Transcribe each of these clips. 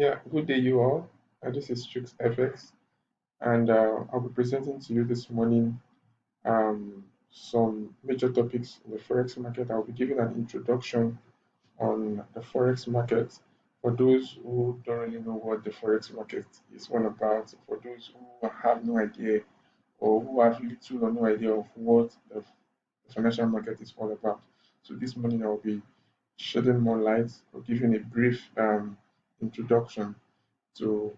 Yeah, good day, you all. This is Strix FX, and I'll be presenting to you this morning some major topics in the Forex market. I'll be giving an introduction on the Forex market for those who don't really know what the Forex market is all about, for those who have no idea or who have little or no idea of what the financial market is all about. So this morning I'll be shedding more light or giving a brief introduction to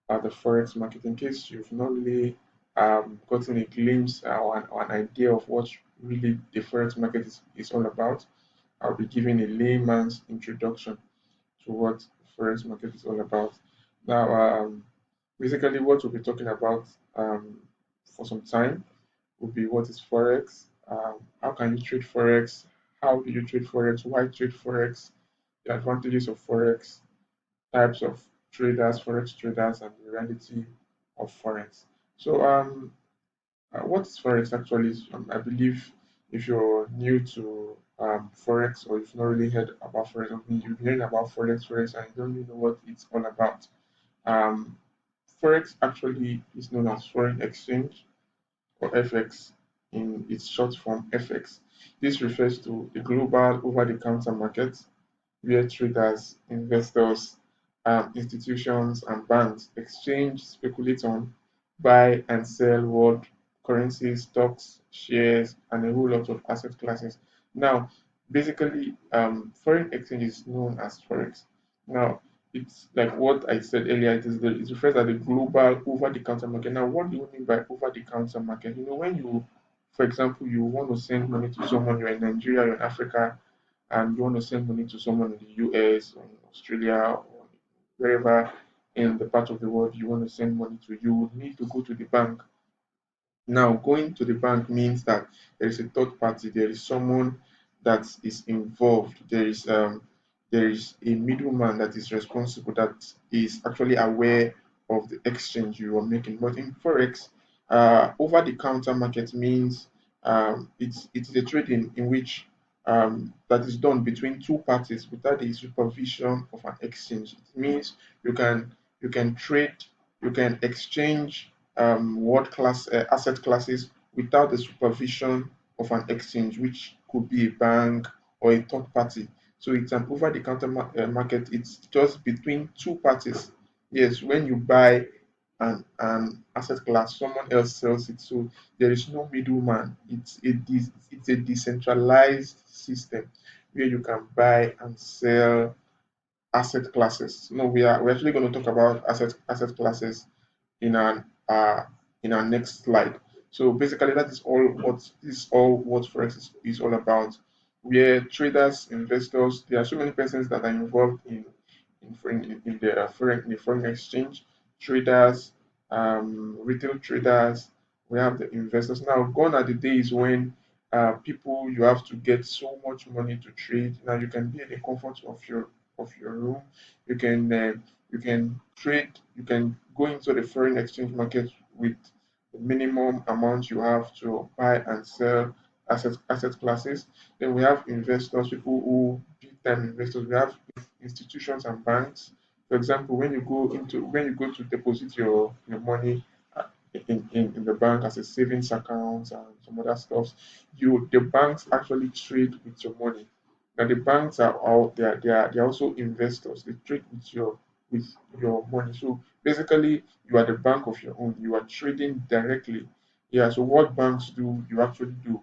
the forex market in case you've not really gotten a glimpse or an idea of what really the forex market is all about. I'll be giving a layman's introduction to what the forex market is all about. Now, basically, what we'll be talking about for some time will be what is forex, how can you trade forex, how do you trade forex, why trade forex, the advantages of forex, types of traders, forex traders, and the reality of forex. So, what is forex actually? I believe if you're new to forex or you've not really heard about forex, I mean, you've been hearing about forex, and you don't really know what it's all about. Um, Forex actually is known as foreign exchange or FX in its short form FX. This refers to the global over-the-counter market where traders, investors, institutions, and banks exchange, speculate on, buy and sell world currencies, stocks, shares, and a whole lot of asset classes. Now, basically, foreign exchange is known as forex. Now, it's like what I said earlier. It refers to the global over-the-counter market. Now, what do you mean by over-the-counter market? When you, for example, you want to send money to someone, you're in Nigeria, you're in Africa, and you want to send money to someone in the US or in Australia or wherever in the part of the world you want to send money to, you would need to go to the bank. Now, going to the bank means that there is a third party, there is someone that is involved, there is a middleman that is responsible, that is actually aware of the exchange you are making. But in forex, over the counter market means it's a trading in which that is done between two parties without the supervision of an exchange. It means you can trade, you can exchange world class asset classes without the supervision of an exchange, which could be a bank or a third party. So it's an over the counter market, it's just between two parties. Yes, when you buy an asset class, someone else sells it. So there is no middleman. It's a decentralized system where you can buy and sell asset classes. No, we're actually going to talk about asset classes in our uh, in our next slide. So basically, that is all what forex is all about. Where traders, investors, there are so many persons that are involved in the foreign exchange. Traders, retail traders. We have the investors. Now, gone are the days when people you have to get so much money to trade. Now you can be in the comfort of your room. You can trade. You can go into the foreign exchange market with the minimum amount you have to buy and sell asset classes. Then we have investors, people who big time investors. We have institutions and banks. For example, when you go to deposit your money in the bank as a savings account and some other stuff, the banks actually trade with your money. Now the banks are all they are also investors. They trade with your money. So basically you are the bank of your own. You are trading directly. Yeah, so what banks do, you actually do.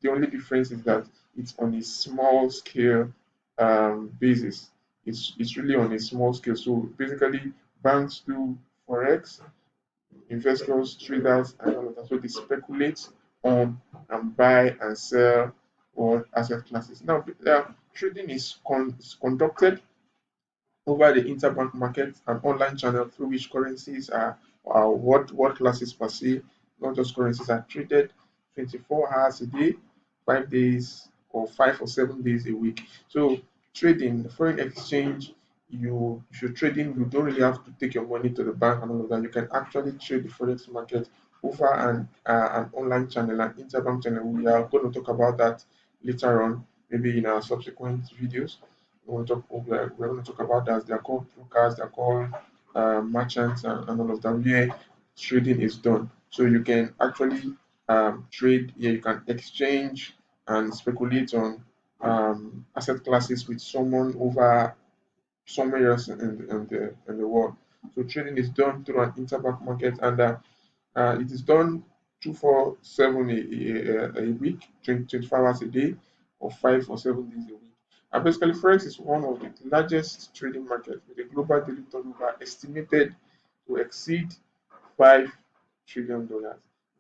The only difference is that it's on a small scale basis. It's really on a small scale. So basically banks do forex, investors, traders, and all of that. So they speculate on and buy and sell all asset classes. Now, trading is conducted over the interbank market, an online channel through which currencies are what classes per se, not just currencies, are traded 24 hours a day, 5 days, or 5 or 7 days a week. So trading, foreign exchange, if you're trading, you don't really have to take your money to the bank and all of that. You can actually trade the forex market over an online channel, an interbank channel. We are going to talk about that later on, maybe in our subsequent videos. we're going to talk about that. They're called brokers, they're called merchants, and all of that, where trading is done. So you can actually trade, yeah, you can exchange and speculate on asset classes with someone over somewhere else in the world. So trading is done through an interbank market, and it is done 247 a week, 24 hours a day, or 5 or 7 days a week. And basically, Forex is one of the largest trading markets with a global daily turnover estimated to exceed $5 trillion.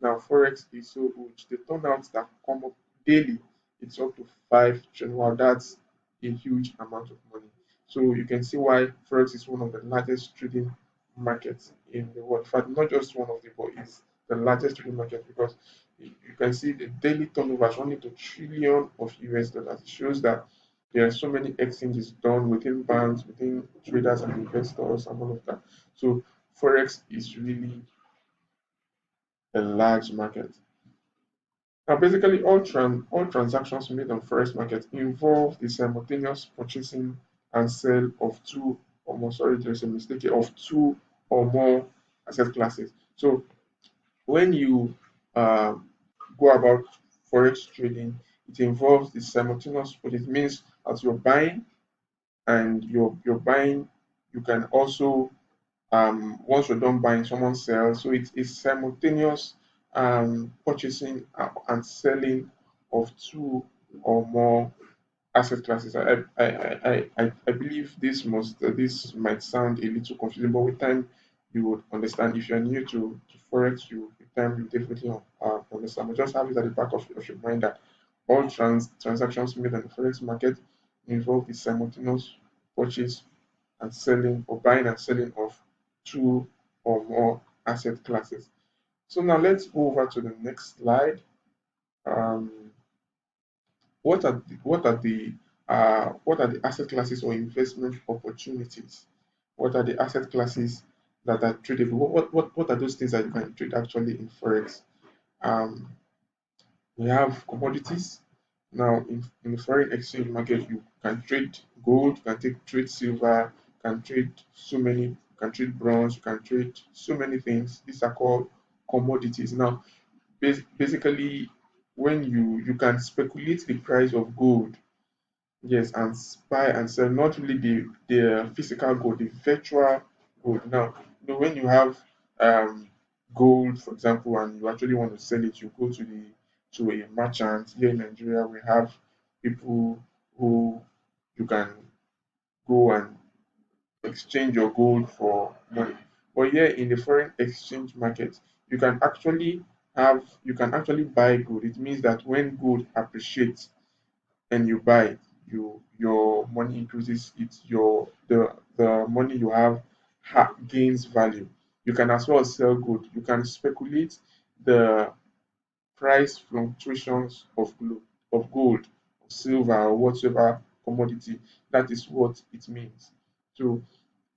Now, Forex is so huge. The turnouts that come up daily, it's up to 5 trillion. Wow, that's a huge amount of money. So you can see why Forex is one of the largest trading markets in the world. In fact, not just one of the, but it's the largest trading market because you can see the daily turnover is running to trillion of US dollars. It shows that there are so many exchanges done within banks, within traders and investors and all of that. So Forex is really a large market. Now, basically, all transactions made on forex market involve the simultaneous purchasing and sale of two or more. Sorry, there's a mistake here, of two or more asset classes. So, when you uh, go about forex trading, it involves the simultaneous. But it means as you're buying and you're buying, you can also once you're done buying, someone sells. So it is simultaneous purchasing and selling of two or more asset classes. I believe this might sound a little confusing, but with time you would understand. If you're new to forex, with time you definitely understand. But just have it at the back of your mind that all transactions made on the forex market involve the simultaneous purchase and selling or buying and selling of two or more asset classes. So now let's go over to the next slide. Um, what are the asset classes or investment opportunities? What are the asset classes that are tradable? What are those things that you can trade actually in forex? Um, we have commodities. Now, in the foreign exchange market, you can trade gold, you can trade silver, you can trade you can trade bronze, you can trade so many things. These are called commodities. Now, basically, when you can speculate the price of gold. Yes, and buy and sell, not really the physical gold, the virtual gold. Now, when you have gold, for example, and you actually want to sell it, you go to a merchant. Here in Nigeria, we have people who you can go and exchange your gold for money. But here in the foreign exchange market, you can actually buy gold. It means that when gold appreciates and you buy it, your money increases. It's the money you have gains value. You can as well sell gold. You can speculate the price fluctuations of gold, silver, or whatever commodity. That is what it means. So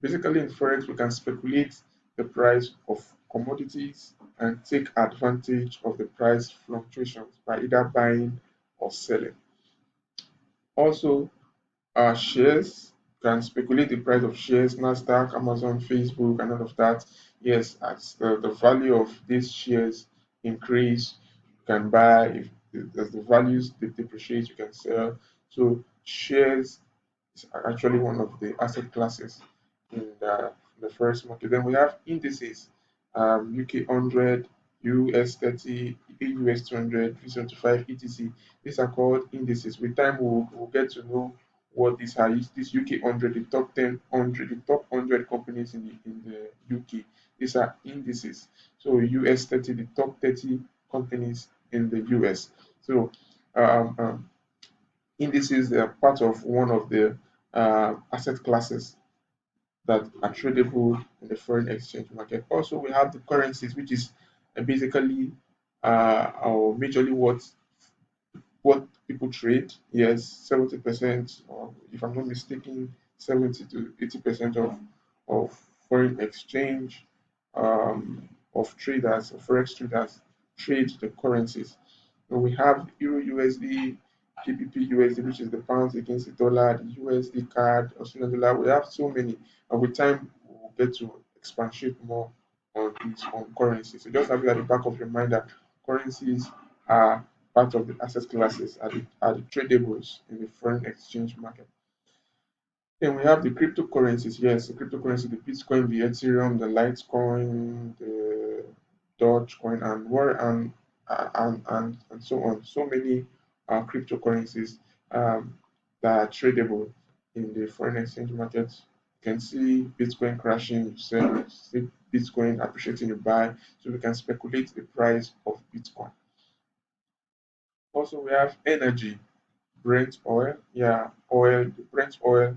basically in forex we can speculate the price of commodities and take advantage of the price fluctuations by either buying or selling. Also, shares can speculate the price of shares, Nasdaq, Amazon, Facebook, and all of that. Yes, as the value of these shares increase, you can buy. If as the values depreciate, you can sell. So shares is actually one of the asset classes in the first market. Then we have indices, UK 100, US 30, US 200, 375, etc. These are called indices. With time, we'll get to know what these are. This UK 100, the top 10 100, the top 100 companies in the UK. These are indices. So US 30, the top 30 companies in the US. So um, um, indices are part of one of the asset classes that are tradable in the foreign exchange market. Also, we have the currencies, which is basically or majorly what people trade. Yes, 70%, or if I'm not mistaken, 70 to 80% of foreign exchange of traders, of forex traders, trade the currencies. So we have Euro USD, GBP USD, which is the pounds against the dollar, the USD card, Australian dollar. We have so many, and with time we'll get to expatiate more on these on currencies. So just have it at the back of your mind that currencies are part of the asset classes, are the tradables in the foreign exchange market. Then we have the cryptocurrencies. Yes, the cryptocurrency, the Bitcoin, the Ethereum, the Litecoin, the Dogecoin, and more, and so on. So many cryptocurrencies that are tradable in the foreign exchange market. You can see Bitcoin crashing, you sell, see Bitcoin appreciating, you buy. So we can speculate the price of Bitcoin. Also, we have energy. Brent oil, yeah, oil. The Brent oil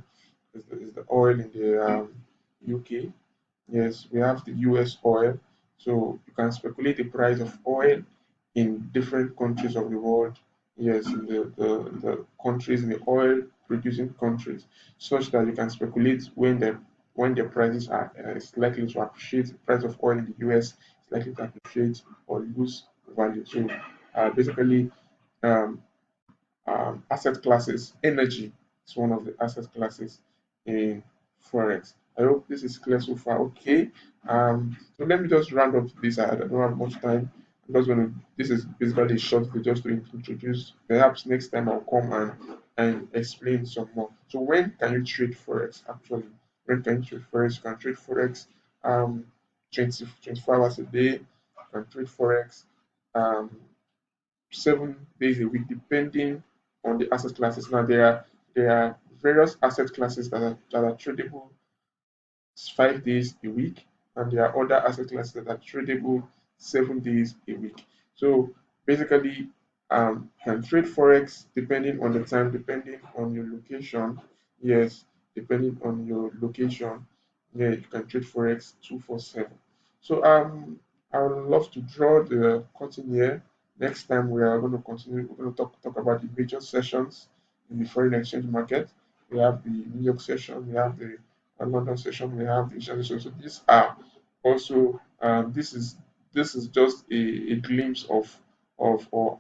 is the oil in the UK. Yes, we have the US oil. So you can speculate the price of oil in different countries of the world. Yes, in the countries, in the oil producing countries, such that you can speculate when the prices are is likely to appreciate. The price of oil in the US is likely to appreciate or lose value. So basically, um, asset classes. Energy is one of the asset classes in Forex. I hope this is clear so far. Okay. So let me just round up this. I don't have much time. I'm just going to, this is basically a short video just to introduce. Perhaps next time I'll come and explain some more. So when can you trade Forex actually? When can you trade Forex? You can trade Forex um, 24 hours a day. You can trade Forex um, 7 days a week, depending on the asset classes. Now there are various asset classes that are tradable 5 days a week, and there are other asset classes that are tradable 7 days a week. So basically, you can trade forex depending on the time, depending on your location. Yes, depending on your location, yeah, you can trade forex 247. So I would love to draw the curtain here. Next time we are going to continue. We're going to talk about the major sessions in the foreign exchange market. We have the New York session. We have the London session. We have the Asian session. So these are also this is just a glimpse or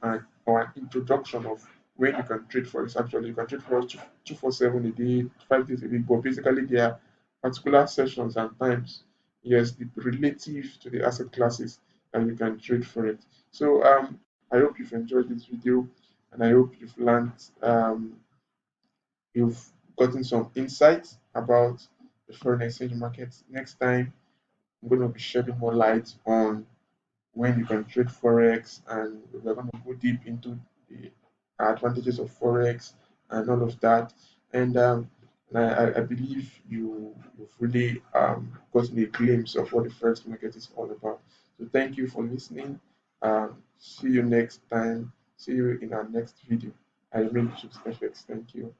an introduction of when you can trade forex. Actually, you can trade forex 247 a day, 5 days a week. But basically, there are particular sessions and times. Yes, the relative to the asset classes that you can trade for it. So I hope you've enjoyed this video, and I hope you've learned you've gotten some insights about the foreign exchange markets. Next time, I'm going to be shedding more light on when you can trade forex, and we're going to go deep into the advantages of forex and all of that. And I believe you've really gotten a glimpse of what the forex market is all about. So thank you for listening. See you next time. See you in our next video. I remain Chips Perfect. Thank you.